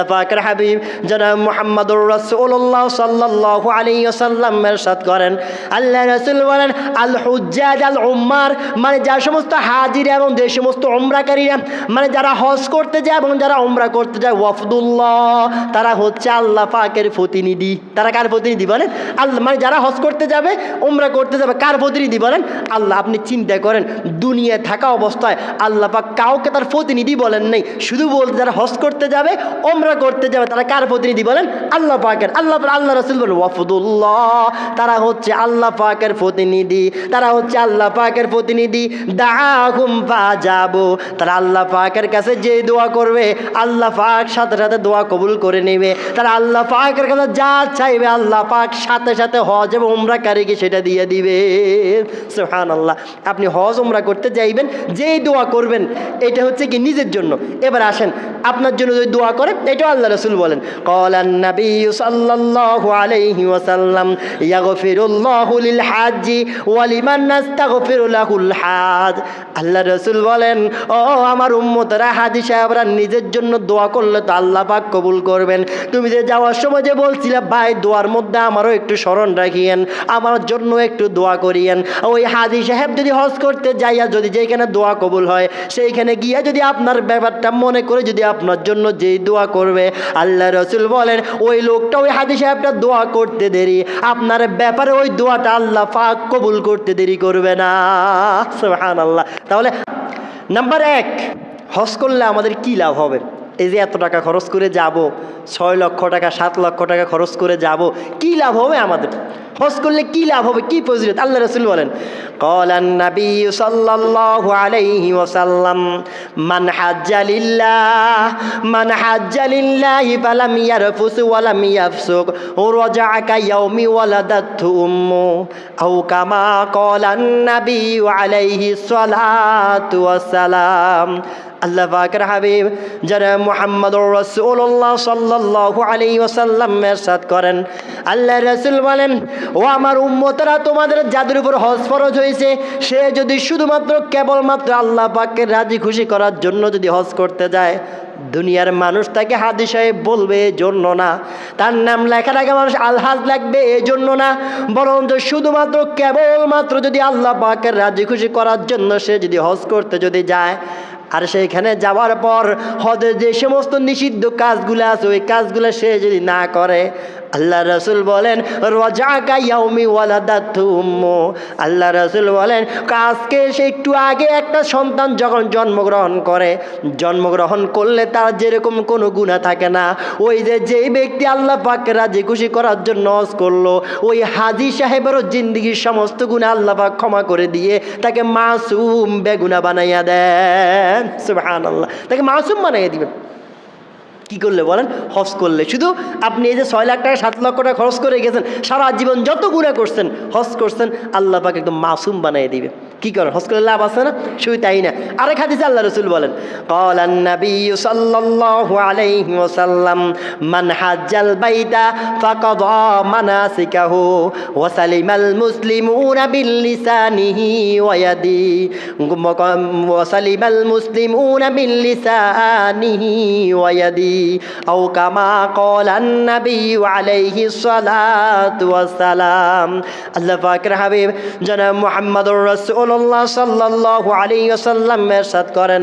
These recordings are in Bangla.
পাকের হাবিব জনাব মুহাম্মদুর রাসূলুল্লাহ সাল্লাল্লাহু আলাইহি ওয়াসাল্লাম ইরশাদ করেন, আল্লাহ রাসূল বলেন, আল হুজ্জাজ আল উম্মার, মানে যারা সমস্ত হাজিরা এবং যে সমস্ত উমরাকারীরা, মানে যারা হজ করতে যায় এবং যারা উমরা করতে যায়, ওয়াফদুল্লাহ, তারা হচ্ছে আল্লাহ পাকের প্রতিনিধি। তারা কার প্রতিনিধি বলেন? আল্লাহ। মানে যারা হজ করতে যাবে, উমরা করতে যাবে, কার প্রতিনিধি বলেন? আল্লাহ। আপনি চিন্তা করেন, দুনিয়ায় থাকা অবস্থায় আল্লাহ পাক কাউকে তার প্রতিনিধি বলেন নাই, শুধু বলতে যারা হজ করতে যাবে, উমরা করতে যাবে, তারা কার প্রতিনিধি বলেন? আল্লাহ পাকের। আল্লাহ রাসূল বলেন ওয়াফদুল্লাহ, তারা হচ্ছে আল্লাহ পাকের প্রতিনিধি, তারা হচ্ছে আল্লাহ পাকের প্রতিনিধি। দাআহুম ফাজাবু, তারা আল্লাহ পাকের কাছে যে দোয়া করবে আল্লাহ পাক সাথে সাথে দোয়া কবুল করে নেবে। তারা আল্লাহ পাকের কাছে যা চাইবে আল্লাহ পাক সাথে সাথে হজ এবং উমরাকারীকে সেটা দিয়ে দিবে। সুবহানাল্লাহ। আপনি হজ উমরা করতে যাইবেন, যেই দোয়া করবেন এটা হচ্ছে কি নিজের জন্য। এবার আসেন, আপনার জন্য যদি দোয়া করে, এটা আল্লাহ রাসূল বলেন, ক্বালান নবী সাল্লাল্লাহু আলাইহি ওয়াসাল্লাম, ইয়াগফিরুল্লাহু লিল হাজ্জি ওয়া লিমান নাস্তাগফিরু লাহুল হাজ। আল্লাহ রাসূল বলেন, ও আমার উম্মতরা, হাজী সাহেবরা, নিজের জন্য দোয়া করলে তো আল্লাহ পাক কবুল করবেন। তুমি যে যাওয়ার সময় যে বলছিলে, ভাই দোয়ার মধ্যে আমারও একটু স্মরণ রাখিয়েন, আমার জন্য একটু দোয়া করিয়েন। ওই হাজী সাহেব যদি হজ করতে যাইয়া যদি যেখানে দোয়া কবুল হয়, সেইখানে গিয়া যদি আপনার ব্যাপারটা মনে করে যদি আপনার জন্য যেই দোয়া করবে, আল্লাহ রাসূল বলেন ওই লোকটা, ওই হাজী সাহেবটা দোয়া করতে দেরি, আপনার ব্যাপারে ওই দোয়াটা আল্লাহ পাক কবুল করতে দেরি করবে না। সুবহানাল্লাহ। তাহলে নাম্বার 1, হজ করলে আমাদের কি লাভ হবে? এই যে এত টাকা খরচ করে যাব, 6 লক্ষ টাকা 7 লক্ষ টাকা খরচ করে যাব, কি লাভ হবে আমাদের? হজ করলে কি লাভ হবে, কি ফজিলত? আল্লাহ রাসূল বলেন, ক্বালান নবী সাল্লাল্লাহু আলাইহি ওয়াসাল্লাম, মান হাজ্জা লিল্লাহি ফালাম ইয়ারফুস ওয়া লাম ইয়াফসুক রাজা'a কা ইয়াউমি ওয়ালাদাতহু উম্মু আও কামা ক্বালান নবী আলাইহি সালাতু ওয়াসসালাম। আল্লাহ পাকের হাবিব জনাব মুহাম্মদুর রাসূলুল্লাহ সাল্লাল্লাহু আলাইহি ওয়াসাল্লাম ইরশাদ করেন, আল্লাহ রাসূল বলেন, ও আমার উম্মতরা, তোমাদের যাদের উপর হজ ফরজ হয়েছে, সে যদি শুধুমাত্র কেবলমাত্র আল্লাহ পাককে রাজি খুশি করার জন্য যদি হজ করতে যায়, দুনিয়ার মানুষ তাকে হাজী সাহেব বলবে এই জন্য না, তার নাম লেখার আগে মানুষ আলহাজ লাগবে এই জন্য না, বরং শুধুমাত্র কেবলমাত্র যদি আল্লাহ পাকের রাজি খুশি করার জন্য সে যদি হজ করতে যদি যায়, আর সেইখানে যাওয়ার পর হজের যে সমস্ত নিষিদ্ধ কাজগুলো আছে ওই কাজগুলো সে যদি না করে, আল্লাহ রাসূল বলেন রাজা'a কা ইয়াউমি ওয়ালাদাতহু উম্মু। আল্লাহ রাসূল বলেন, আজকে সে একটু আগে একটা সন্তান যখন জন্মগ্রহণ করলে তার যেরকম কোনো গুনাহ থাকে না, ওই যেই ব্যক্তি আল্লাহ পাককে রাজি খুশি করার জন্য হজ করলো, ওই হাজী সাহেবেরও জিন্দেগির সমস্ত গুনাহ আল্লাহ পাক ক্ষমা করে দিয়ে তাকে মাসুম বেগুনাহ বানাইয়া দেন। সুবহানাল্লাহ। তাকে মাসুম বানাইয়া দিবেন। কি করলে বলেন? হজ করলে। শুধু আপনি এই যে 6 লাখ টাকা 7 লক্ষ টাকা খরচ করে গেছেন, সারা জীবন যত গুনাহ করছেন, হজ করছেন, আল্লাহ পাক একদম মাসুম বানিয়ে দিবে। কি করেন? হজ করলে লাভ আছে না? শুধু তাই না, আরেক হাদিসে আল্লাহ রাসূল বলেন, ক্বালান নবী সাল্লাল্লাহু আলাইহি ওয়াসাল্লাম, মান হাজ্জাল বাইতা ফাকাদা মানাসিকাহু ওয়া সালিমাল মুসলিমুনা বিল লিসানিহি ওয়া ইয়াদি ওয়া সালিমাল মুসলিমুনা বিল লিসানিহি ওয়া ইয়াদি আও কামা ক্বালান নবী আলাইহি সালাতু ওয়াসসালাম। আল্লাহ পাকের হাবিব জনাব মুহাম্মদুর রাসূলুল্লাহ সাল্লাল্লাহু আলাইহি ওয়াসাল্লাম ইরশাদ করেন,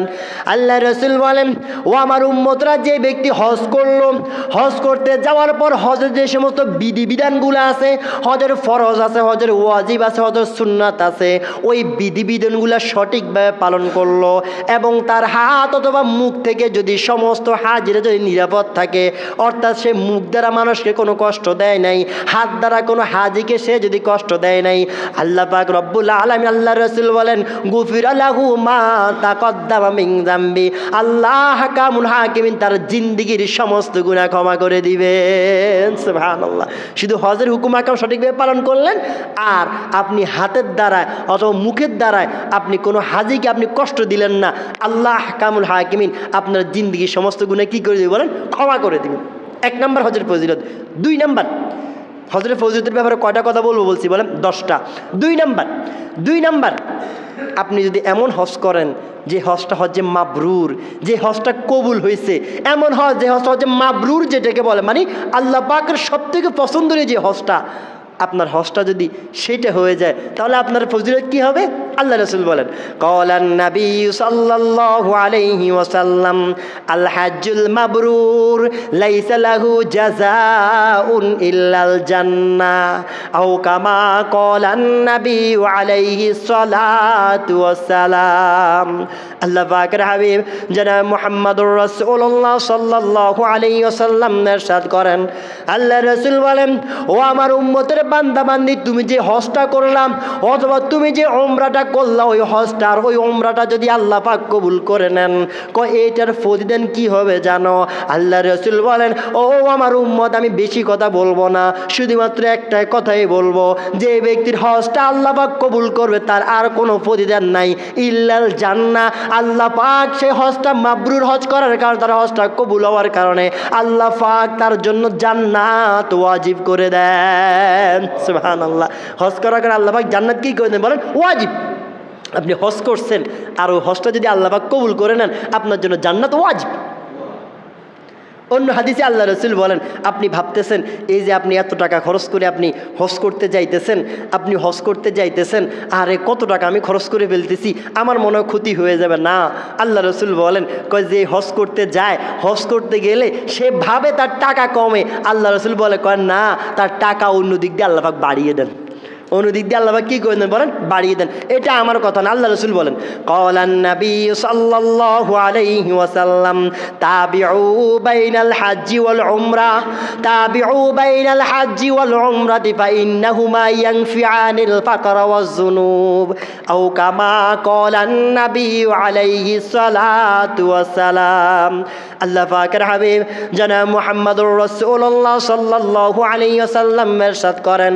আল্লাহ রাসূল বলেন, ও আমার উম্মতরা, যে ব্যক্তি হজ করলো, হজ করতে যাওয়ার পর হজের যে সমস্ত বিধিবিধানগুলো আছে, হজের ফরজ আছে, হজের ওয়াজিব আছে, হজের সুন্নাত আছে, ওই বিধিবিধানগুলো সঠিকভাবে পালন করলো এবং তার হাত অথবা মুখ থেকে যদি সমস্ত হাজিরা যদি নিরাপদ থাকে, অর্থাৎ সে মুখ দ্বারা মানুষকে কোনো কষ্ট দেয় নাই, হাত দ্বারা কোনো হাজিকে সে যদি কষ্ট দেয় নাই, আল্লাহ পাক রব্বুল আলামিন, আল্লাহ রাসূল বলেন, গুফিরা লাহু মা তাকদ্দামা মিন যামবি, আল্লাহ হাকামুল হাকিমিন, তার জিন্দেগির সমস্ত গুনাহ ক্ষমা করে দিবেন। সুবহানাল্লাহ। শুধু হজের হুকুম আহকাম সঠিকভাবে পালন করলেন, আর আপনি হাতের দ্বারায় অথবা মুখের দ্বারায় আপনি কোনো হাজিকে আপনি কষ্ট দিলেন না, আল্লাহ হাকামুল হাকিমিন আপনার জিন্দেগির সমস্ত গুনাহ কি করে দিবেন বলেন? ক্ষমা করে দিবেন। 1 নম্বর হজের ফজিলত। 2 নম্বর, হজের ফজিলতের ব্যাপারে কয়টা কথা বলবো বলছি বলেন? 10টা। 2 নাম্বার, আপনি যদি এমন হজ করেন যে হজটা হচ্ছে মাবরুর, যে হজটা কবুল হয়েছে, এমন হজ যে হজটা হচ্ছে মাবরুর, যেটাকে বলে মানে আল্লাহ পাকের সবথেকে পছন্দনীয় যে হজটা, আপনার হজটা যদি সেটা হয়ে যায় তাহলে আপনার ফজিলত কি হবে? আল্লাহ রাসূল বলেন, ক্বালান নবী সাল্লাল্লাহু আলাইহি ওয়াসাল্লাম আল হাজ্জুল মাবরুর লাইসা লাহু জাযাউন ইল্লাল জান্নাহ আও কামা ক্বালান নবী আলাইহি সালাতু ওয়াসসালাম। আল্লাহ পাকের হাবিব জনাব মুহাম্মদুর রাসূলুল্লাহ সাল্লাল্লাহু আলাইহি ওয়াসাল্লাম ইরশাদ করেন, আল্লাহ রাসূল বলেন, ও আমার উম্মতের বান্দা বান্দি, তুমি যে হজটা করলাম অথবা তুমি যে উমরাটা করলা, ওই হজটা আর ওই উমরাটা যদি আল্লাহ পাক কবুল করে নেন, এইটার ফজিলত কি হবে জানো? আল্লাহ রাসূল বলেন, ও আমার উম্মত, আমি বেশি কথা বলবো না, শুধুমাত্র একটাই কথাই বলবো, যে ব্যক্তির হজটা আল্লাহ পাক কবুল করবে তার আর কোনো ফজিলত নাই, ইল্লাল জান্নাহ। আল্লাহ পাক সেই হজটা মাবরুর হজ করার কারণে, তার হজটা কবুল হওয়ার কারণে আল্লাহ পাক তার জন্য জান্নাত ওয়াজিব করে দেন। সুবহানাল্লাহ। হজ করার কারণে আল্লাহ পাক জান্নাত কি করে দেন বলেন? ওয়াজিব। আপনি হজ করছেন আর ওই হজটা যদি আল্লাহ পাক কবুল করে নেন, আপনার জন্য জান্নাত ওয়াজিব। অন্য হাদিসে আল্লাহ রাসূল বলেন, আপনি ভাবতেছেন এই যে আপনি এত টাকা খরচ করে আপনি হজ করতে যাইতেছেন, আরে কত টাকা আমি খরচ করে ফেলতেছি, আমার মনে হয় ক্ষতি হয়ে যাবে। না, আল্লাহ রাসূল বলেন, যে হজ করতে যায়, হজ করতে গেলে সে ভাবে তার টাকা কমে, আল্লাহ রাসূল বলে, না, তার টাকা অন্য দিক দিয়ে আল্লাহ পাক বাড়িয়ে দেন। অনুদিক দিয়ে আল্লাহ কি করে দেন বলেন? বাড়িয়ে দেন। এটা আমার কথা না, আল্লাহ রাসূল বলেন, ক্বালান নবী সাল্লাল্লাহু আলাইহি ওয়াসাল্লাম তাবিউ বাইনাল হাজ্জি ওয়াল উমরা, তাবিউ বাইনাল হাজ্জি ওয়াল উমরাতি ফাইন্নাহুমা ইয়ানফিআনিল ফাকরা ওয়াজ যুনুব আও কামা ক্বালান নবী আলাইহি সালাতু ওয়াসসালাম। আল্লাহ পাকের হাবিব জনাব মুহাম্মদুর রাসূলুল্লাহ সাল্লাল্লাহু আলাইহি ওয়াসাল্লাম ইরশাদ করেন,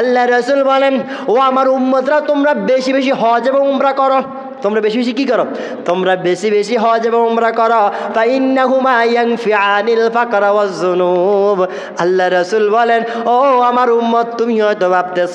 আল্লাহ রাসূল বলেন, ও আমার উম্মতরা, তোমরা বেশি বেশি হজ এবং উমরা করো। তোমরা বেশি বেশি কি করো? তোমরা বেশি বেশি হজ এবং উমরা করো। ফাইন্নাহুমা ইয়ানফিআনিল ফাকরা ওয়াজ যুনুব। আল্লাহ রাসূল বলেন, ও আমার উম্মত, তুমি হয়তো ভাবতেছ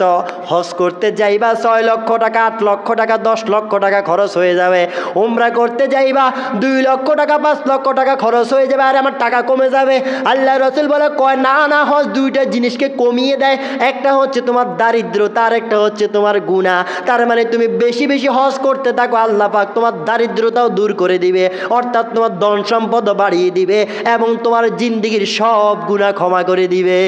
হজ করতে যাইবা 6 লক্ষ টাকা, 8 লক্ষ টাকা, 10 লক্ষ টাকা খরচ হয়ে যাবে, উমরা করতে যাইবা 2 লক্ষ টাকা, 5 লক্ষ টাকা খরচ হয়ে যাবে, আর আমার টাকা কমে যাবে। আল্লাহ রাসূল বলে, কয় না না, হজ দুইটা জিনিসকে কমিয়ে দেয়। একটা হচ্ছে তোমার দারিদ্রতা, আর একটা হচ্ছে তোমার গুনাহ। তার মানে তুমি বেশি বেশি হজ করতে থাকো, আল্লাহ পাক তোমার দারিদ্রতাও দূর করে দিবে, অর্থাৎ তোমার ধন সম্পদও বাড়িয়ে দিবে এবং তোমার জিন্দেগির সব গুনাহ ক্ষমা করে দিবে।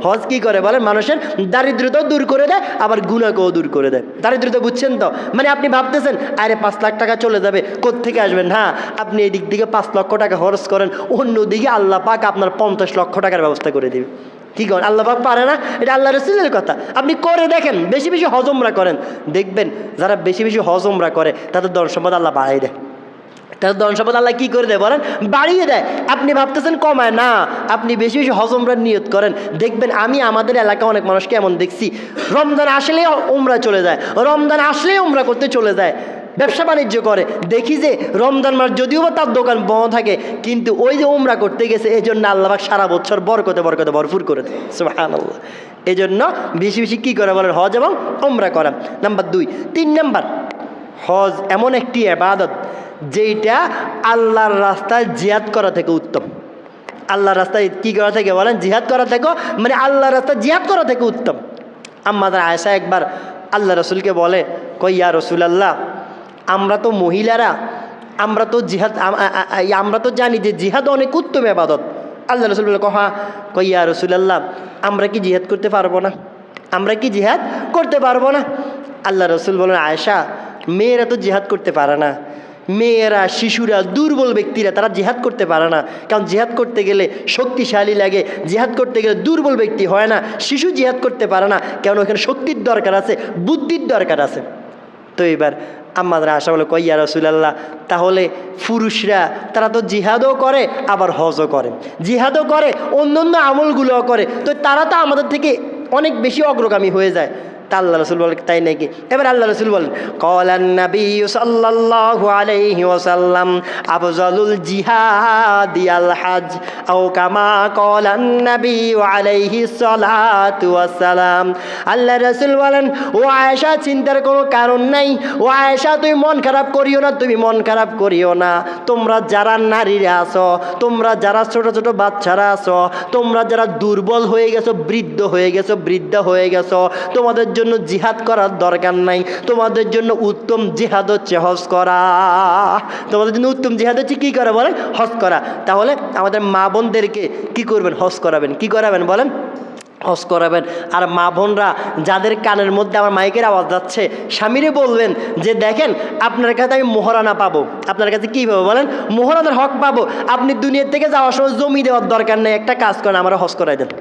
হজ কি করে বলেন? মানুষের দারিদ্রতাও দূর করে দেয়, আবার গুনাহকেও দূর করে দেয়। দারিদ্রতা বুঝছেন তো? মানে আপনি ভাবতেছেন আরে 5 লাখ টাকা চলে যাবে, কোত্থেকে আসবেন? হ্যাঁ, আপনি এই দিক থেকে 5 লক্ষ টাকা খরচ করেন, অন্যদিকে আল্লাহ পাক আপনার 50 লক্ষ টাকার ব্যবস্থা করে দিবে। কি করেন? আল্লাহ পাক পারে না? এটা আল্লাহ রাসূলের কথা। আপনি করে দেখেন, বেশি বেশি হজ উমরা করেন, দেখবেন যারা বেশি বেশি হজ উমরা করে তাদের ধন সম্পদ আল্লাহ বাড়াই দেয়। তাদের ধন সম্পদ আল্লাহ কি করে দেয় বলেন? বাড়িয়ে দেয়। আপনি ভাবতেছেন কমায় না, আপনি বেশি বেশি হজ উমরার নিয়ত করেন, দেখবেন আমি আমাদের এলাকায় অনেক মানুষকে এমন দেখছি, রমজান আসলেই উমরা চলে যায়, রমজান আসলেই উমরা করতে চলে যায়, ব্যবসা বাণিজ্য করে। দেখি যে রমজান মাস যদিও বা তার দোকান বন্ধ থাকে, কিন্তু ওই যে উমরা করতে গেছে, এই জন্য আল্লাহ পাক সারা বছর বরকতে বরকতে ভরপুর করে দেয়। সুবহানাল্লাহ। এই জন্য বেশি বেশি কী করে বলেন? হজ এবং উমরা করা। নাম্বার 2। 3 নাম্বার, হজ এমন একটি ইবাদত যেইটা আল্লাহর রাস্তায় জিহাদ করা থেকে উত্তম। আল্লাহর রাস্তায় কী করা থেকে বলেন? জিহাদ করা থেকে, মানে আল্লাহর রাস্তায় জিহাদ করা থেকে উত্তম। আম্মা আয়েশা একবার আল্লাহ রাসূলকে বলে, কই ইয়া রাসূলুল্লাহ, আমরা তো মহিলারা, আমরা তো জানি যে জিহাদ অনেক উত্তম ইবাদত। আল্লাহ রাসূল বলে, হ্যাঁ। কই ইয়া রাসূলুল্লাহ, আমরা কি জিহাদ করতে পারবো না? আমরা কি জিহাদ করতে পারবো না? আল্লাহ রাসূল বলেন, আয়েশা, মেয়েরা তো জিহাদ করতে পারে না, মেয়েরা, শিশুরা, দুর্বল ব্যক্তিরা তারা জিহাদ করতে পারে না। কারণ জিহাদ করতে গেলে শক্তিশালী লাগে, জিহাদ করতে গেলে দুর্বল ব্যক্তি হয় না, শিশু জিহাদ করতে পারে না, কারণ ওখানে শক্তির দরকার আছে, বুদ্ধির দরকার আছে। তো এবার আম্মাদের আশা বলে, কই ইয়া রাসূলুল্লাহ, তাহলে পুরুষরা তারা তো জিহাদও করে আবার হজও করে, জিহাদও করে, অন্য অন্য আমলগুলোও করে, তো তারা তো আমাদের থেকে অনেক বেশি অগ্রগামী হয়ে যায়। তা আল্লাহ রসুল বলেন তাই নাকি? এবার আল্লাহ রসুল বলেন ক্বালান নবী সাল্লাল্লাহু আলাইহি ওয়াসাল্লাম আফজালুল জিহাদি আল হজ আও কামা ক্বালান নবী আলাইহিস সালাতু ওয়াস সালাম। আল্লাহ রসুল বলেন ও আয়েশা চিন্তার কোনো কারণ নাই, ও আয়েশা তুমি মন খারাপ করিও না, তুমি মন খারাপ করিও না। তোমরা যারা নারীরা আছো, তোমরা যারা ছোট ছোট বাচ্চারা আছো, তোমরা যারা দুর্বল হয়ে গেছো, বৃদ্ধ হয়ে গেছো, বৃদ্ধা হয়ে গেছো, তোমাদের জন্য জিহাদ করার দরকার নাই। তোমাদের জন্য উত্তম জিহাদ হচ্ছে হজ করা। তোমাদের জন্য উত্তম জিহাদ হচ্ছে কী করা বলেন? হজ করা। তাহলে আমাদের মা বোনদেরকে কী করবেন? হজ করাবেন। কি করাবেন বলেন? হজ করাবেন। আর মা বোনরা যাদের কানের মধ্যে আমার মাইকের আওয়াজ যাচ্ছে, স্বামীরে বলবেন যে দেখেন আপনার কাছে আমি মোহরানা পাবো। আপনার কাছে কী পাবো বলেন? মোহরানার হক পাবো। আপনি দুনিয়ার থেকে যাওয়ার সময় জমি দেওয়ার দরকার নেই, একটা কাজ করেন, আমার হজ করাই দেন।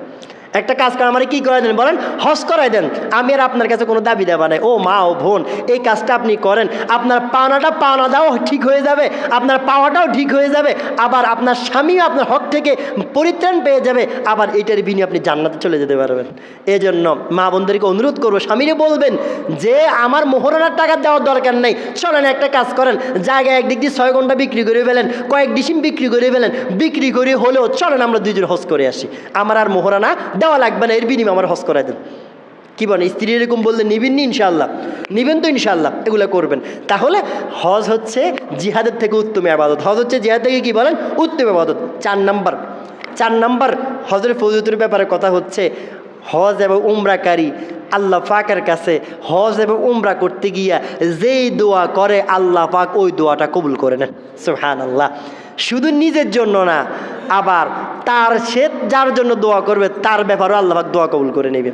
একটা কাজ করেন, আমার কী করাই দেন বলেন? হজ করাই দেন। আমি আর আপনার কাছে কোনো দাবি দেওয়া নাই। ও মা ও বোন, এই কাজটা আপনি করেন, আপনার পাওনা দাও ঠিক হয়ে যাবে, আপনার পাওয়াটাও ঠিক হয়ে যাবে, আবার আপনার স্বামীও আপনার হক থেকে পরিত্রাণ পেয়ে যাবে, আবার এটার বিনিময়ে আপনি জান্নাতে চলে যেতে পারবেন। এই জন্য মা বোনদেরকে অনুরোধ করবো, স্বামীরে বলবেন যে আমার মোহরানার টাকা দেওয়ার দরকার নেই, চলেন একটা কাজ করেন, জায়গায় একদিক দিয়ে 6 ঘন্টা বিক্রি করে ফেলেন, কয়েক ডিসিম বিক্রি করে ফেলেন, বিক্রি করে হলেও চলেন আমরা দুইজন হজ করে আসি, আমার আর মোহরানা দেওয়া লাগবে না, এর বিনিময়ে আমার হজ করাই দেন। কি বলেন? স্ত্রী এরকম বললে নিবেন নি? ইনশাআল্লাহ নিবেন তো, ইনশাআল্লাহ এগুলো করবেন। তাহলে হজ হচ্ছে জিহাদের থেকে উত্তম ইবাদত। হজ হচ্ছে জিহাদ থেকে কি বলেন? উত্তম ইবাদত। 4 নাম্বার হজের ফজিলতের ব্যাপারে কথা হচ্ছে, হজ এবং উমরাকারী আল্লাহ পাকের কাছে হজ এবং উমরা করতে গিয়া যেই দোয়া করে আল্লাহ পাক ওই দোয়াটা কবুল করে নেন। সুবহানাল্লাহ। শুধু নিজের জন্য না, আবার তার সে যার জন্য দোয়া করবে তার ব্যাপারেও আল্লাহ পাক দোয়া কবুল করে নেবে।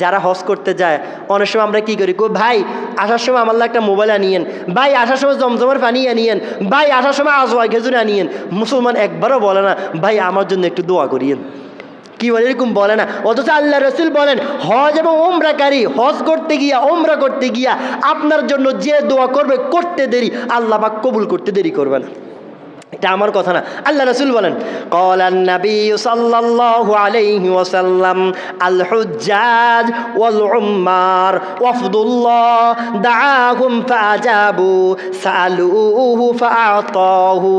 যারা হজ করতে যায় অনেক সময় আমরা কী করি, ভাই আসার সময় আমার একটা মোবাইল আনিয়েন, ভাই আসার সময় জমজমের পানি আনিয়েন, ভাই আসার সময় আজওয়া খেজুর আনিয়েন। মুসলমান একবারও বলে না ভাই আমার জন্য একটু দোয়া করিয়েন। কি বলে? এরকম বলে না। অথচ আল্লাহ রসুল বলেন হজ এবং ওমরাকারী হজ করতে গিয়া ওমরা করতে গিয়া আপনার জন্য যে দোয়া করবে করতে দেরি আল্লাহ পাক কবুল করতে দেরি করবে না। এটা আমার কথা না, আল্লাহ রসুল বলেন ক্বালান নবী সাল্লাল্লাহু আলাইহি ওয়াসাল্লাম আল হুজ্জাজ ওয়াল উম্মার ওয়াফদুল্লাহ দাআহুম ফাআজাবু সাআলুহু ফাআতাহু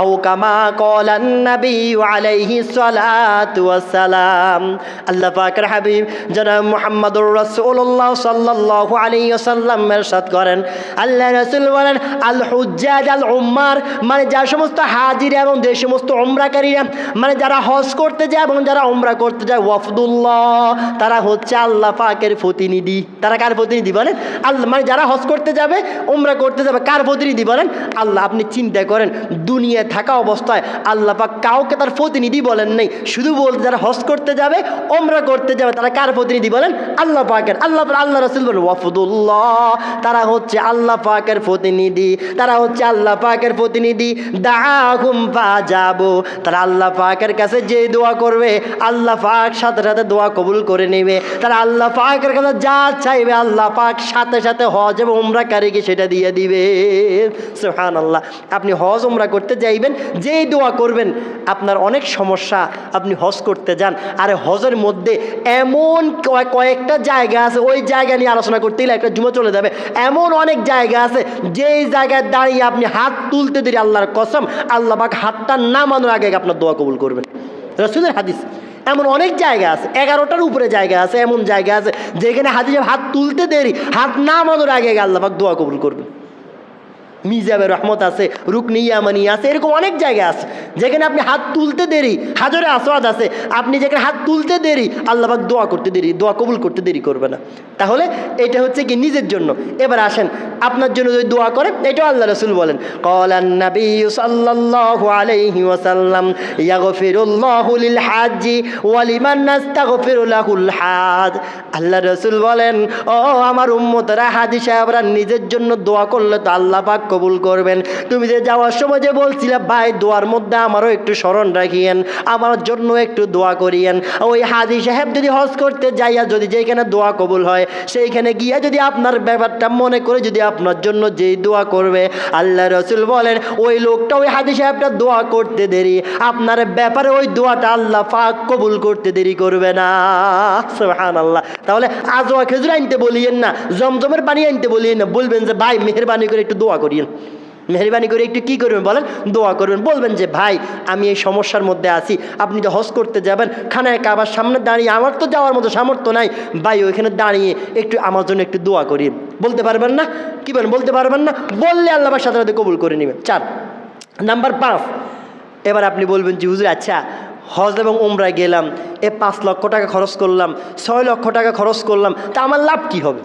আও কামা ক্বালান নবী আলাইহি সালাতু ওয়াস সালাম। আল্লাহ পাকের হাবিব জনাব মুহাম্মদুর রাসূলুল্লাহ সাল্লাল্লাহু আলাইহি ওয়াসাল্লাম ইরশাদ করেন, আল্লাহ রসুল বলেন আল হুজ্জাজ আল উম্মার মানে যারা সমস্ত হাজিরা এবং যে সমস্ত উমরাকারীরা মানে যারা হজ করতে যায় এবং যারা উমরা করতে যায়, ওয়াফদুল্লাহ তারা হচ্ছে আল্লাহ পাকের প্রতিনিধি। তারা কার প্রতিনিধি বলেন? আল্লাহ। মানে যারা হজ করতে যাবে উমরা করতে যাবে কার প্রতিনিধি বলেন? আল্লাহ। আপনি চিন্তা করেন দুনিয়ায় থাকা অবস্থায় আল্লাহ পাক কাউকে তার প্রতিনিধি বলেন নেই, শুধু বলতে যারা হজ করতে যাবে উমরা করতে যাবে তারা কার প্রতিনিধি বলেন? আল্লাহ পাকের। আল্লাহ রাসূল বলেন ওয়াফদুল্লাহ তারা হচ্ছে আল্লাহ পাকের প্রতিনিধি, তারা হচ্ছে আল্লাহ পাকের প্রতিনিধি। দাআহুম ফাআজাবু তারা আল্লাহ পাকের কাছে যে দোয়া করবে আল্লাহ পাক সাথে সাথে দোয়া কবুল করে নেবে। তারা আল্লাহ পাকের কাছে যা চাইবে আল্লাহ পাক সাথে সাথে হজ এবং উমরাকারীকে সেটা দিয়ে দিবে। সুবহানাল্লাহ। আপনি হজ উমরা করতে যাইবেন, যেই দোয়া করবেন আপনার অনেক সমস্যা, আপনি হজ করতে যান, আর হজের মধ্যে এমন কয়েকটা জায়গা আছে, ওই জায়গা নিয়ে আলোচনা করতে গেলে একটা জুমা চলে যাবে। এমন অনেক জায়গা আছে যেই জায়গায় দাঁড়িয়ে আপনি হাত তুলতে দেরি আল্লাহর কসম আল্লাহ পাক হাতটা নামানোর আগে আপনার দোয়া কবুল করবেন। রাসূলের হাদিস। এমন অনেক জায়গা আছে, 11টার উপরে জায়গা আছে, এমন জায়গা আছে যেখানে হাদিসে হাত তুলতে দেরি হাত নামানোর আগে আল্লাহ পাক দোয়া কবুল করবেন। মিজাবে রহমত আছে, রুকনি ইয়ামানি আছে, এরকম অনেক জায়গা আছে যেখানে আপনি হাত তুলতে দেরি, হাজরে আসওয়াদ আছে, আপনি যেখানে হাত তুলতে দেরি আল্লাহ পাক দোয়া করতে দেরি, দোয়া কবুল করতে দেরি করবে না। তাহলে এটা হচ্ছে কি নিজের জন্য। এবার আসেন আপনার জন্য যদি দোয়া করে, এটাও আল্লাহ রাসূল বলেন ক্বালান নবী সাল্লাল্লাহু আলাইহি ওয়াসাল্লাম ইয়াগফিরুল্লাহু লিল হাজ্জি ওয়া লিমান নাস্তাগফিরু লাহুল হাজ। আল্লাহ রাসূল বলেন ও আমার উম্মতরা, হাজী সাহেবরা নিজের জন্য দোয়া করলে তো আল্লাহ পাক কবুল করবেন। তুমি যে যাওয়ার সময় যে বলছিলে ভাই দোয়ার মধ্যে আমারও একটু স্মরণ রাখিয়েন, আমার জন্য একটু দোয়া করিয়েন। ওই হাজী সাহেব যদি হজ করতে যাইয়া যদি যেখানে দোয়া কবুল হয় সেইখানে গিয়া যদি আপনার ব্যাপারটা মনে করে যদি আপনার জন্য যেই দোয়া করবে, আল্লাহ রসুল বলেন ওই লোকটা ওই হাজী সাহেবটা দোয়া করতে দেরি, আপনার ব্যাপারে ওই দোয়াটা আল্লাহ পাক কবুল করতে দেরি করবে না। সুবহানাল্লাহ। তাহলে আজওয়া খেজুর আনতে বলিয়েন না, জমজমের পানি আনতে বলিয়েন না, বলবেন যে ভাই মেহেরবানি করে একটু দোয়া করিয়েন, মেহরবানি করে একটু কী করবেন বলেন, দোয়া করবেন। বলবেন যে ভাই আমি এই সমস্যার মধ্যে আছি, আপনি তো হজ করতে যাবেন, খানায় কাবার সামনে দাঁড়িয়ে আমার তো যাওয়ার মতো সামর্থ্য নাই, ভাই ওইখানে দাঁড়িয়ে একটু আমার জন্য একটু দোয়া করিয়ে। বলতে পারবেন না? কী বলেন, বলতে পারবেন না? বললে আল্লাহ সাথে সাথে কবুল করে নেবেন। 4 নাম্বার 5, এবার আপনি বলবেন যে হুজুর আচ্ছা হজ এবং উমরায় গেলাম, 5 লক্ষ টাকা খরচ করলাম, 6 লক্ষ টাকা খরচ করলাম, তা আমার লাভ কী হবে?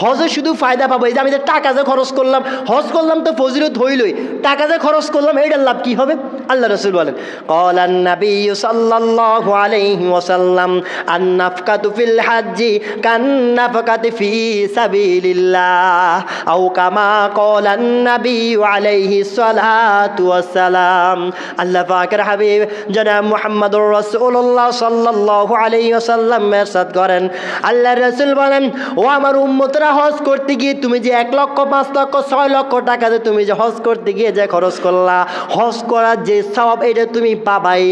হজে শুধু ফায়দা পাবো, এই যে আমি যে টাকা যে খরচ করলাম, হজ করলাম তো ফজিলত হইলই, টাকা যে খরচ করলাম এইটার লাভ কী হবে? আল্লাহ রসুল বলেন ক্বালান নাবিয়্যু সাল্লাল্লাহু আলাইহি ওয়াসাল্লাম আন-নাফকাতু ফিল হাজ্জি কান-নাফকাতি ফি সাবিলিল্লাহ আও কামা ক্বালান নাবিয়্যু আলাইহি সালাতু ওয়াসসালাম। আল্লাহ পাকের হাবিব জনাব মুহাম্মদুর রাসূলুল্লাহ সাল্লাল্লাহু আলাইহি ওয়াসাল্লাম ইরশাদ করেন, আল্লাহ রসুল বলেন ও আমার উম্মতরা হজ করতে গিয়ে তুমি যে 1 লক্ষ 5 লক্ষ 6 লক্ষ টাকা যে তুমি যে হজ করতে গিয়ে যে খরচ করলা, হজ করার যে সওয়াব এটা তুমি পাবাই।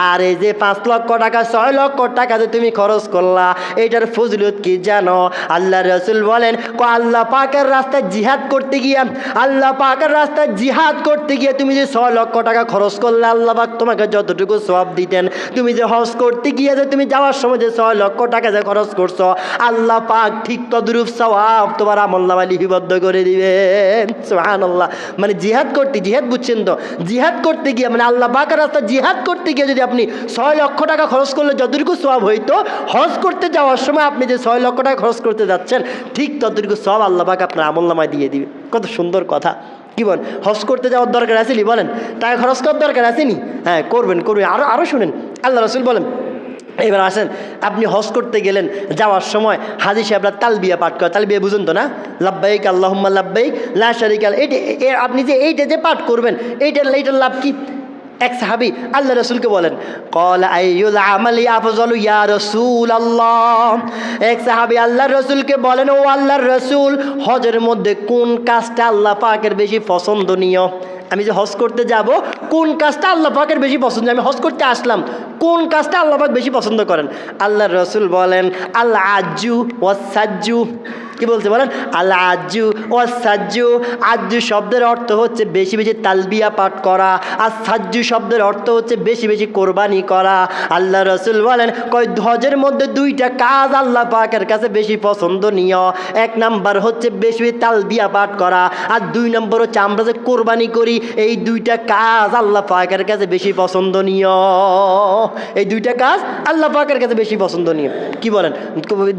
আর এই যে 5 লক্ষ টাকা 6 লক্ষ টাকা যে তুমি খরচ করলা এটার ফজিলত কি জানো? আল্লাহ রাসূল বলেন আল্লাহ পাকের রাস্তায় জিহাদ করতে গিয়ে, আল্লাহ পাকের রাস্তায় জিহাদ করতে গিয়ে তুমি যে 6 লক্ষ টাকা খরচ করলে আল্লাহ পাক তোমাকে যতটুকু সওয়াব দিতেন, তুমি যে হজ করতে গিয়ে যে তুমি যাওয়ার সময় যে 6 লক্ষ টাকা যে খরচ করছো আল্লাহ পাক ঠিক তদ্রূপ সওয়াব তোমার আমলনামায় লিপিবদ্ধ করে দিবেন। সুবহানাল্লাহ। মানে জিহাদ করতে, জিহাদ বুঝছেন তো, জিহাদ করতে গিয়ে মানে আল্লাহ পাকের রাস্তায় জিহাদ করতে গিয়ে যদি আপনি 6 লক্ষ টাকা খরচ করলে যতটুকু সওয়াব হইতো, হজ করতে যাওয়ার সময় আপনি যে 6 লক্ষ টাকা খরচ করতে যাচ্ছেন ঠিক ততটুকু সওয়াব আল্লাহ পাক আপনার আমলনামায় দিয়ে দিবে। কত সুন্দর কথা। কি বলেন, হজ করতে যাওয়ার দরকার আসেনি? বলেন টাকা খরচ করার দরকার আসেনি? হ্যাঁ করবেন, করবেন। আরও শুনেন, আল্লাহ রাসূল বলেন এবার আসেন আপনি হজ করতে গেলেন, যাওয়ার সময় হাজী সাহেবরা তালবিয়া পাঠ করে, তালবিয়া বুঝুন তো না, লাব্বাইক আল্লাহুম্মা লাব্বাইক লা শারীকা লাক, আপনি যে এইটা যে পাঠ করবেন এইটার লাভ কি? এক সাহাবী আল্লাহ রসুলকে বলেন ক্বালা আইয়ুল আমালি আফযালু ইয়া রাসূলাল্লাহ। এক সাহাবী আল্লাহর রসুলকে বলেন ও আল্লাহর রসুল হজের মধ্যে কোন কাজটা আল্লাহ পাকের বেশি পছন্দনীয়? আমি যে হজ করতে যাব কোন কাজটা আল্লাহ পাকের বেশি পছন্দ? আমি হজ করতে আসলাম, কোন কাজটা আল্লাহ পাক বেশি পছন্দ করেন? আল্লাহর রসুল বলেন আল আজ্জু ওয়াস সাজ্জু। কি বলছে বলেন? আল আজ্জু ওয়াস সাজ্জু। আজ্জু শব্দের অর্থ হচ্ছে বেশি বেশি তালবিয়া পাঠ করা, আর সাজ্জু শব্দের অর্থ হচ্ছে বেশি বেশি কোরবানি করা। আল্লাহ রসুল বলেন হজের মধ্যে 2টা কাজ আল্লাহ পাকের কাছে বেশি পছন্দনীয়। 1 নাম্বার হচ্ছে বেশি বেশি তালবিয়া পাঠ করা, আর 2 নম্বর হচ্ছে আমরা যে কোরবানি করি, এই 2টা কাজ আল্লাহ পাকের কাছে বেশি পছন্দনীয়। এই 2টা কাজ আল্লাহ পাকের কাছে বেশি পছন্দনীয়। কি বলেন,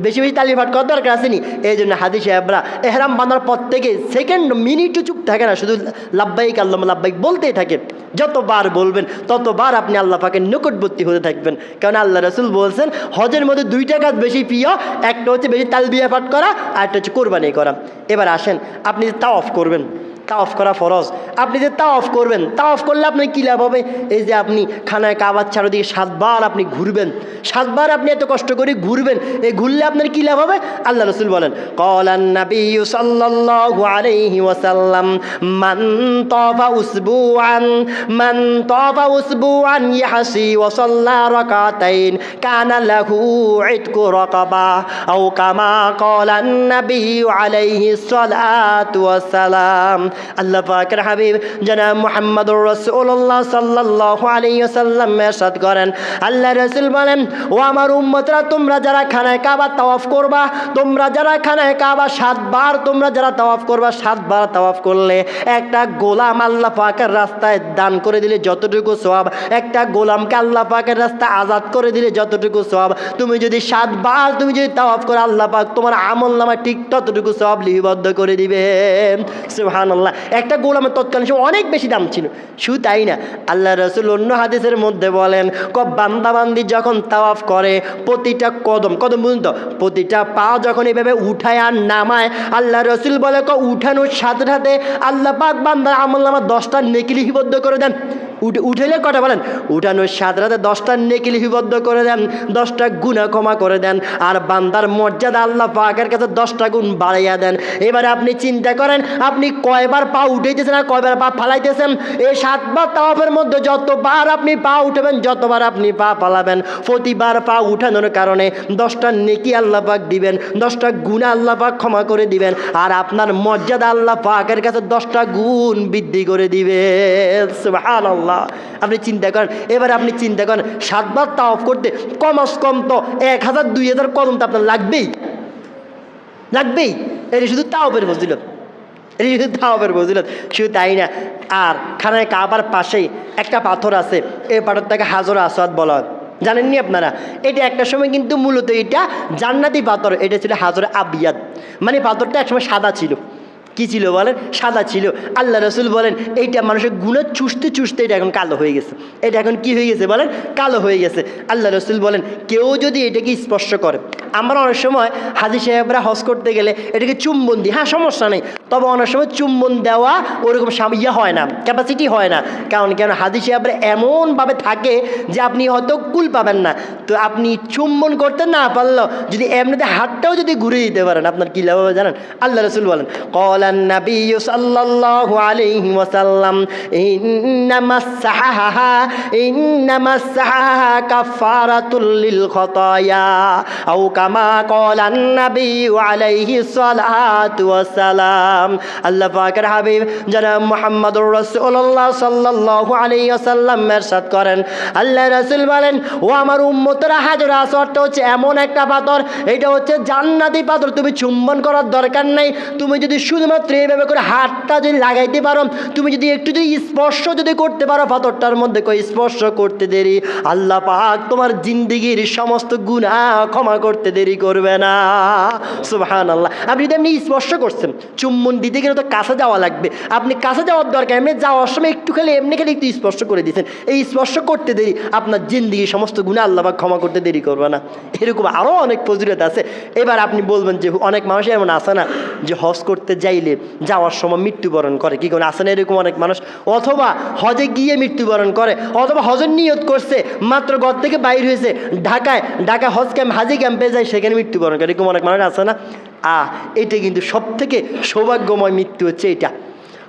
বেশি বেশি তালবিয়া পাঠ করার দরকার আসেনি? এই জন্য হাজী সাহেবরা এহরাম বাঁধার পর থেকে সেকেন্ড মিনিটও চুপ থাকে না, শুধু লাব্বাইক আল্লাহুম্মা লাব্বাইক বলতেই থাকে। যতবার বলবেন ততবার আপনি আল্লাহ পাকের নিকটবর্তী হতে থাকবেন। কারণ আল্লাহ রাসূল বলছেন হজের মধ্যে 2টা কাজ বেশি প্রিয়, একটা হচ্ছে বেশি তালবিয়া পাঠ করা, আর একটা হচ্ছে কোরবানি করা। এবার আসেন আপনি যে তাওয়াফ করবেন, তাওয়াফ করা ফরজ, আপনি যে তাওয়াফ করবেন, তাওয়াফ করলে আপনার কী লাভ হবে? এই যে আপনি খানায় কাবার চারদিকে 7 বার আপনি ঘুরবেন, 7 বার আপনি এত কষ্ট করে ঘুরবেন, এই ঘুরলে আপনার কী লাভ হবে? আল্লাহ রাসূল বলেন ক্বালান নাবিয়্যু সাল্লাল্লাহু আলাইহি ওয়াসাল্লাম মান তাফা উসবুআন ইয়াহসি ওয়া সাল্লা রাকাতাইন কানা লাহু ইতকু রাকাবা আও কামা ক্বালান নাবিয়্যু আলাইহি সালাতু ওয়াসসালাম। আল্লাহ পাকের হাবিব জনাব মুহাম্মদুর রাসূলুল্লাহ সাল্লাল্লাহু আলাইহি ওয়াসাল্লাম ইরশাদ করেন, আল্লাহ রাসূল বলেন ও আমার উম্মতরা তোমরা যারা খানায় কাবা তাওয়াফ করবা, তোমরা যারা খানায় কাবা 7 বার তোমরা যারা তাওয়াফ করবা, 7 বার তাওয়াফ করলে একটা গোলাম আল্লাহ পাকের রাস্তায় দান করে দিলে যতটুকু সওয়াব, একটা গোলামকে আল্লাহ পাকের রাস্তায় আজাদ করে দিলে যতটুকু সওয়াব, তুমি যদি 7 বার তুমি যদি তাওয়াফ করো আল্লাহ পাক তোমার আমলনামায় ঠিক ততটুকু সওয়াব লিপিবদ্ধ করে দিবেন। সুবহানাল্লাহ। সুবহানাল্লাহ, একটা গোলামের তৎকালীন সময় অনেক বেশি দাম ছিল। শুধু তাই না, আল্লাহ রাসূল অন্য হাদিসের মধ্যে বলেন, বান্দাবান্দি যখন তাওয়াফ করে প্রতিটা কদম পর্যন্ত প্রতিটা পা যখন এভাবে উঠায় আর নামায়, আল্লাহ রাসূল বলে উঠানোর সাথে সাথে আল্লাহ পাক বান্দার আমলনামা 10টা নেকি লিপিবদ্ধ করে দেন। উঠেলে কটা বলেন? উঠানোর সাথে সাথে 10টা নেকি লিপিবদ্ধ করে দেন, 10টা গুনাহ ক্ষমা করে দেন, আর বান্দার মর্যাদা আল্লাহ পাকের কাছে 10টা গুণ বাড়াইয়া দেন। এবারে আপনি চিন্তা করেন, আপনি কয়বার পা উঠাইতেছেন আর কয়বার পা ফালাইতেছেন? এই 7 বার তাওয়াফের মধ্যে যতবার আপনি পা উঠাবেন, যতবার আপনি পা ফালাবেন, প্রতিবার পা উঠানোর কারণে 10টা নেকি আল্লাহ পাক দিবেন, 10টা গুনাহ আল্লাহ পাক ক্ষমা করে দিবেন, আর আপনার মর্যাদা আল্লাহ পাকের কাছে 10টা গুণ বৃদ্ধি করে দিবেন। সুবহানাল্লাহ। আপনি চিন্তা করেন, এবারে আপনি চিন্তা করেন 7 বার তাওয়াফ করতে কমস কম তো 1000-2000 কদম তো আপনার লাগবেই। এটা শুধু তাওয়াফের ফজিলত, শুধু তাই না, আর খানায় কাবার পাশেই একটা পাথর আছে, এই পাথরটাকে হাজর আসওয়াদ বলা হয়। জানেননি আপনারা? এটা একটা সময় কিন্তু মূলত এটা জান্নাতি পাথর, এটা ছিল হাজর আবিয়াদ, মানে পাথরটা একসময় সাদা ছিল। কি ছিল বলেন? সাদা ছিল। আল্লাহ রাসূল বলেন এইটা মানুষের গুনাহ চুষতে এটা এখন কালো হয়ে গেছে। এটা এখন কি হয়ে গেছে বলেন? কালো হয়ে গেছে। আল্লাহ রাসূল বলেন কেউ যদি এটাকে স্পর্শ করে, আমরা অনেক সময় হাজী সাহেবরা হজ করতে গেলে এটাকে চুম্বন দিই, হ্যাঁ সমস্যা নেই, তবে অনেক সময় চুম্বন দেওয়া ওরকম হয় না, ক্যাপাসিটি হয় না। কারণ হাজী সাহেবরা এমনভাবে থাকে যে আপনি হয়তো কুল পাবেন না। তো আপনি চুম্বন করতে না পারলেও যদি এমনিতে হাতটাও যদি ঘুরে দিতে পারেন, আপনার কী লাভ হবে জানেন? আল্লাহ রাসূল বলেন النبي صلى الله عليه وسلم إنما السحاها كفارة للخطايا أو كما قال النبي عليه الصلاة والسلام। আল্লাহ পাকের হাবিব জনাব মুহাম্মদুর রাসূলুল্লাহ সাল্লাল্লাহু আলাইহি ওয়াসাল্লাম ইরশাদ করেন, আল্লাহ রাসূল বলেন, ও আমার উম্মতরা, হাজর আসওয়াদটা হচ্ছে এমন একটা পাথর, এটা হচ্ছে জান্নাতি পাথর। তুমি চুম্বন করার দরকার নেই, তুমি যদি শুধুমাত্র এইভাবে করে হাতটা যদি লাগাইতে পারো, তুমি যদি একটু যদি স্পর্শ যদি করতে পারো পাথরটার মধ্যে, স্পর্শ করতে দেরি আল্লাহ পাক তোমার জিন্দেগির সমস্ত গুনাহ ক্ষমা করতে দেরি করবে না। সুবহানাল্লাহ। আপনি যদি এমনি স্পর্শ করছেন, চুম্বন দিতে গেলে তো কাছে যাওয়া লাগবে, আপনি কাছে যাওয়ার দরকার, এমনি যাওয়ার সময় একটু খালি এমনি খালি একটু স্পর্শ করে দিয়েছেন, এই স্পর্শ করতে দেরি আপনার জিন্দেগির সমস্ত গুনাহ আল্লাহ পাক ক্ষমা করতে দেরি করবে না। এরকম আরও অনেক ফজিলত আছে। এবার আপনি বলবেন যে অনেক মানুষ এমন আছে না যে হজ করতে যাইলে যাওয়ার সময় মৃত্যুবরণ করে, কি করে আসে না এরকম অনেক মানুষ, অথবা হজে গিয়ে মৃত্যুবরণ করে, অথবা হজের নিয়ত করছে, মাত্র ঘর থেকে বাইর হয়েছে, ঢাকা হজ ক্যাম্প হাজি ক্যাম্পে যায়, সেখানে মৃত্যুবরণ করে, এরকম অনেক মানুষ আছে না? এটা কিন্তু সব থেকে সৌভাগ্যময় মৃত্যু হচ্ছে এটা,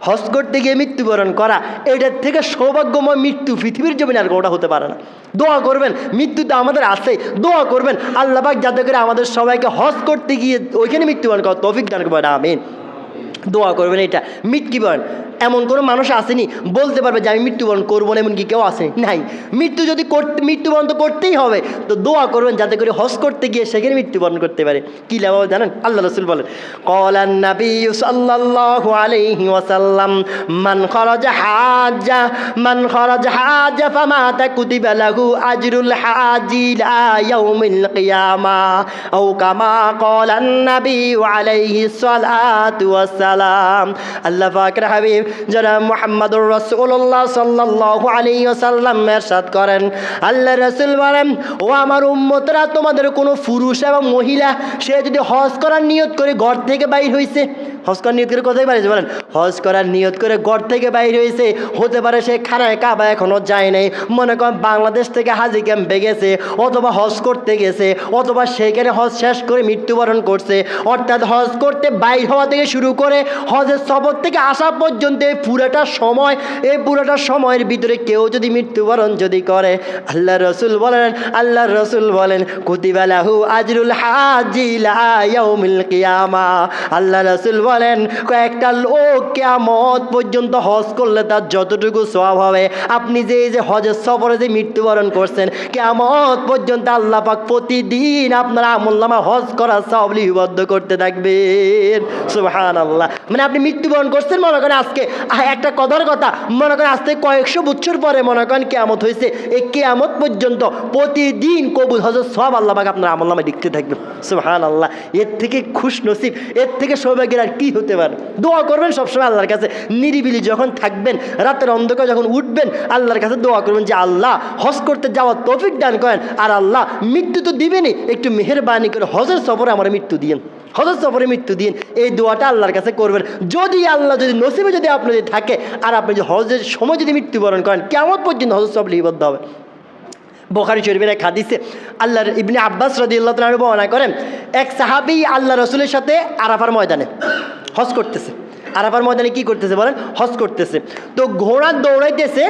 হজ করতে গিয়ে মৃত্যুবরণ করা। এটার থেকে সৌভাগ্যময় মৃত্যু পৃথিবীর জমিনে আর কোনোটা হতে পারে না। দোয়া করবেন, মৃত্যু তো আমাদের আছে, দোয়া করবেন আল্লাহ পাক যাতে করে আমাদের সবাইকে হজ করতে গিয়ে ওইখানে মৃত্যুবরণ করার তৌফিক দান করবেন, আমিন। দোয়া করবেন। এটা মৃত্যুবরণ এমন কোনো মানুষ আসেনি বলতে পারবে যে আমি মৃত্যুবরণ করবো না, এমনকি কেউ আসেনি, নাই। মৃত্যুবরণ তো করতেই হবে, তো দোয়া করবেন যাতে করে হজ করতে গিয়ে সেখানে মৃত্যুবরণ করতে পারে। কি লাভ হবে জানেন? আল্লাহ রাসূল বলেন, ক্বালান নবী সাল্লাল্লাহু আলাইহি ওয়াসাল্লাম, মান খারাজা হাজ্জা ফামাতা কুতিবা লাহু আজরুল হাজি ইলা ইয়াউমিল কিয়ামাহ আও কামা ক্বালান নবী আলাইহি সালাতু ওয়াসসালাম। আল্লাহ পাকের হাবিব জনাব মুহাম্মদুর রাসূলুল্লাহ সাল্লাল্লাহু আলাইহি ওয়াসাল্লাম ইরশাদ করেন, আল্লাহ রাসূল বলেন, ও আমার উম্মতরা, তোমাদের কোনো পুরুষ এবং মহিলা সে যদি হজ করার নিয়ত করে ঘর থেকে বাইর হয়েছে, হজ করার নিয়ত করে কোথায় বাইরে বলেন? হজ করার নিয়ত করে ঘর থেকে বাইর হয়েছে, হতে পারে সে খানায় কাবা এখনো যায় নাই, মনে করেন বাংলাদেশ থেকে হাজি ক্যাম্পে গেছে, অথবা হজ করতে গেছে, অথবা সেইখানে হজ শেষ করে মৃত্যুবরণ করছে। অর্থাৎ হজ করতে বাইর হওয়া থেকে শুরু করে হজের সফর থেকে আসা পর্যন্ত এই পুরোটা সময়ের ভিতরে কেউ যদি মৃত্যুবরণ যদি করে, আল্লাহ রসুল বলেন কুতিবা লাহু আজরুল হাজি ইলা ইয়াউমিল কিয়ামাহ। আল্লাহ রসুল বলেন কয়েকটা লোক কিয়ামত পর্যন্ত হজ করলে তার যতটুকু সওয়াব হবে, আপনি যে হজের সফরে যে মৃত্যুবরণ করছেন, কিয়ামত পর্যন্ত আল্লাহ পাক প্রতিদিন আপনার আমলনামা হজ করার সওয়াব লিপিবদ্ধ করতে থাকবেন। সুবহানাল্লাহ। মানে আপনি মৃত্যুবরণ করছেন, মনে করেন আজকে একটা কথার কথা মনে করেন আজ থেকে কয়েকশো বছর পরে মনে করেন কেয়ামত হয়েছে, এই কেয়ামত পর্যন্ত প্রতিদিন কবুল হজের সব আল্লাহ পাক আপনার আমলনামায় লিখতে থাকবে। সুবহানাল্লাহ, এর থেকে খুশ নসিব, এর থেকে সৌভাগ্যের আর কি হতে পারে। দোয়া করবেন সবসময় আল্লাহর কাছে, নিরিবিলি যখন থাকবেন, রাতের অন্ধকার যখন উঠবেন, আল্লাহর কাছে দোয়া করবেন যে আল্লাহ হজ করতে যাওয়ার তৌফিক দান করেন, আর আল্লাহ মৃত্যু তো দিবেনই, একটু মেহেরবানি করে হজের সফরে আমার মৃত্যু দিয়েন, হজের সফরে মৃত্যু দিন। এই দোয়াটা আল্লাহর কাছে করবেন। যদি আল্লাহ যদি নসিবে যদি আপনার যদি থাকে আর আপনি যদি হজের সময় যদি মৃত্যুবরণ করেন, কেমন পর্যন্ত হজের সফর লিপিবদ্ধ হবে। বুখারী শরীফের এক হাদিসে আল্লাহর ইবনে আব্বাস রাদিয়াল্লাহু তাআলা বর্ণনা করেন, এক সাহাবী আল্লাহ রসুলের সাথে আরাফার ময়দানে হজ করতেছে। আরাফার ময়দানে কি করতেছে বলেন? হজ করতেছে। তো ঘোড়া দৌড়াইতেছে,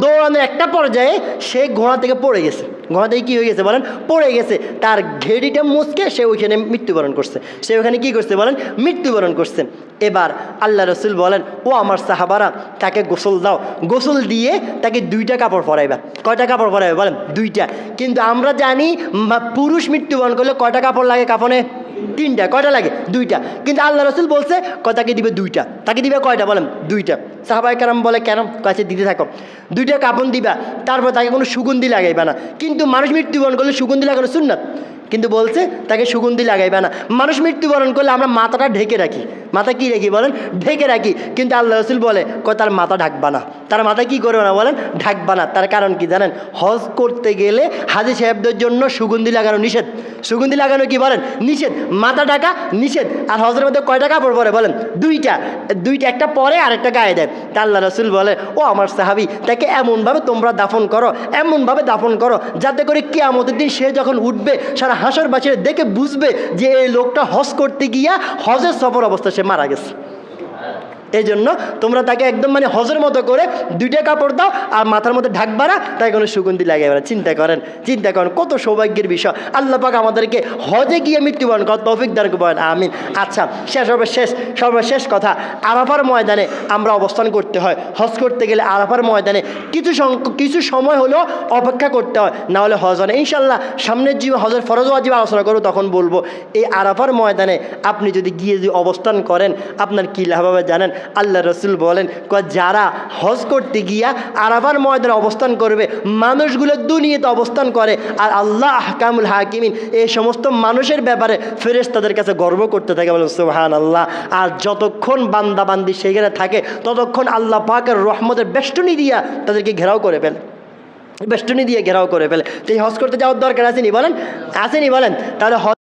দৌড়ানোর একটা পর্যায়ে সে ঘোড়া থেকে পড়ে গেছে। ঘোড়া থেকে কী হয়ে গেছে বলেন? পড়ে গেছে। তার ঘেড়িটা মুচকে সে ওইখানে মৃত্যুবরণ করছে। সে ওখানে কী করছে বলেন? মৃত্যুবরণ করছে। এবার আল্লাহ রসুল বলেন, ও আমার সাহাবারা, তাকে গোসল দাও, গোসল দিয়ে তাকে 2টা কাপড় পরাইবা। কয়টা কাপড় পরাইবে বলেন? 2টা। কিন্তু আমরা জানি পুরুষ মৃত্যুবরণ করলে কয়টা কাপড় লাগে কাফনে? 3টা। কয়টা লাগে? 2টা। কিন্তু আল্লাহ রসুল বলছে তাকে দিবে 2টা। তাকে দিবে কয়টা বলেন? 2টা। সাহাবায়ে কেরাম বলে কেন? কাছে দিতে থাকো, 2টা কাপড় দিবা, তারপর তাকে কোনো সুগন্ধি লাগাইবা না। কিন্তু মানুষ মৃত্যুবরণ করলে সুগন্ধি লাগানো সুন্নাত, কিন্তু বলছে তাকে সুগন্ধি লাগাইবে না। মানুষ মৃত্যুবরণ করলে আমরা মাথাটা ঢেকে রাখি। মাথা কি রাখি বলেন? ঢেকে রাখি। কিন্তু আল্লাহ রসুল বলে তার মাথা ঢাকবা না, তার মাথা কি করবে না বলেন? ঢাকবা না। তার কারণ কি জানেন? হজ করতে গেলে হাজী সাহেবদের জন্য সুগন্ধি লাগানো নিষেধ। সুগন্ধি লাগানো কি বলেন? নিষেধ। মাথা ঢাকা নিষেধ। আর হজের মধ্যে কয়টা কাপড় পরে বলেন? 2টা। 2টা, একটা পরে আর একটা গায়ে দেয়। তা আল্লাহ রসুল বলে, ও আমার সাহাবী, তাকে এমনভাবে তোমরা দাফন করো, এমনভাবে দাফন করো যাতে করে কিয়ামতের দিন সে যখন উঠবে সারা হাসরবাসীরা দেখে বুঝবে যে এই লোকটা হজ করতে গিয়া হজের সফর অবস্থা সে মারা গেছে। এই জন্য তোমরা তাকে একদম মানে হজের মতো করে 2টা কাপড় দাও, আর মাথার মধ্যে ঢাকবা না, তাই কোনো সুগন্ধি লাগাইবে না। চিন্তা করেন কত সৌভাগ্যের বিষয়। আল্লাহ পাক আমাদেরকে হজে গিয়ে মৃত্যুবরণ করার তৌফিক দান করবেন, আমিন। আচ্ছা, সর্বশেষ কথা, আরাফার ময়দানে আমরা অবস্থান করতে হয়। হজ করতে গেলে আরাফার ময়দানে কিছু সময় হলেও অপেক্ষা করতে হয়, না হলে হজ হয় না। ইনশাল্লাহ সামনের জীবন হজের ফরজ ওয়াজিব আলোচনা করবো, তখন বলবো। এই আরাফার ময়দানে আপনি যদি গিয়ে যদি অবস্থান করেন, আপনার কী লাভ হবে জানেন? আল্লাহ রসুল বলেন, যারা হজ করতে গিয়া আরাফার ময়দানে অবস্থান করবে, মানুষগুলো দুনিয়াতে অবস্থান করে, আর আল্লাহ আহকামুল হাকিমিন এই সমস্ত মানুষের ব্যাপারে ফেরেশতাদের কাছে গর্ব করতে থাকে, বলেন সুবহানাল্লাহ। আর যতক্ষণ বান্দা বান্দি সেখানে থাকে, ততক্ষণ আল্লাহ পাকের রহমতের বেষ্টনী দিয়া তাদেরকে ঘেরাও করে ফেলে, বেষ্টনী দিয়ে ঘেরাও করে ফেলে। তো এই হজ করতে যাওয়ার দরকার আসেনি বলেন? আসেনি বলেন? তাহলে